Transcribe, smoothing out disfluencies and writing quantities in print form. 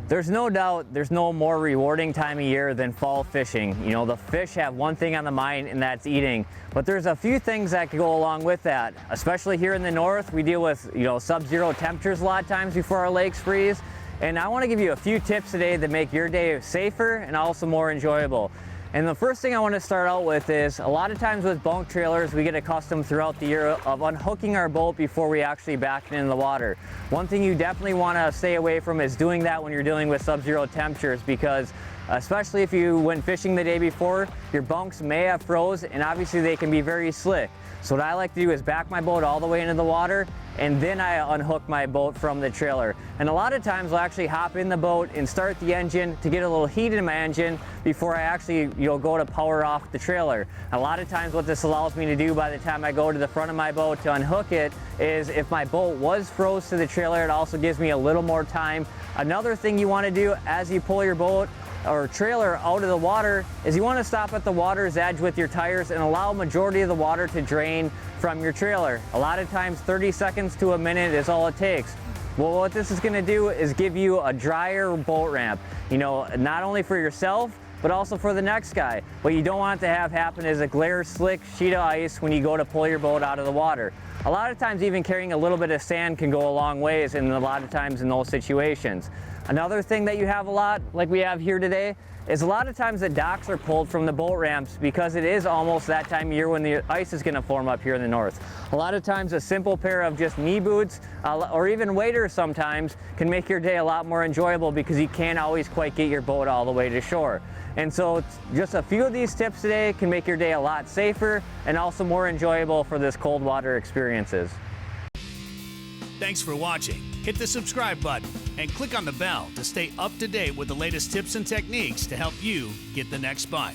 There's no doubt there's no more rewarding time of year than fall fishing. You know, the fish have one thing on the mind, and that's eating. But there's a few things that can go along with that. Especially here in the north, we deal with, sub-zero temperatures a lot of times before our lakes freeze. And I want to give you a few tips today that make your day safer and also more enjoyable. And the first thing I want to start out with is, a lot of times with bunk trailers, we get accustomed throughout the year of unhooking our boat before we actually back it in the water. One thing you definitely want to stay away from is doing that when you're dealing with sub-zero temperatures, because especially if you went fishing the day before, your bunks may have froze, and obviously they can be very slick. So what I like to do is back my boat all the way into the water, and then I unhook my boat from the trailer. And a lot of times I'll actually hop in the boat and start the engine to get a little heat in my engine before I actually go to power off the trailer. A lot of times what this allows me to do by the time I go to the front of my boat to unhook it is, if my boat was froze to the trailer, it also gives me a little more time. Another thing you want to do as you pull your boat or trailer out of the water is you want to stop at the water's edge with your tires and allow a majority of the water to drain from your trailer. A lot of times 30 seconds to a minute is all it takes. Well, what this is going to do is give you a drier boat ramp, not only for yourself, but also for the next guy. What you don't want to have happen is a glare slick sheet of ice when you go to pull your boat out of the water. A lot of times even carrying a little bit of sand can go a long ways, and a lot of times in those situations. Another thing that you have a lot, like we have here today, is a lot of times the docks are pulled from the boat ramps because it is almost that time of year when the ice is going to form up here in the north. A lot of times a simple pair of just knee boots or even waders sometimes can make your day a lot more enjoyable, because you can't always quite get your boat all the way to shore. And so just a few of these tips today can make your day a lot safer and also more enjoyable for this cold water experiences. Thanks for watching. Hit the subscribe button and click on the bell to stay up to date with the latest tips and techniques to help you get the next bite.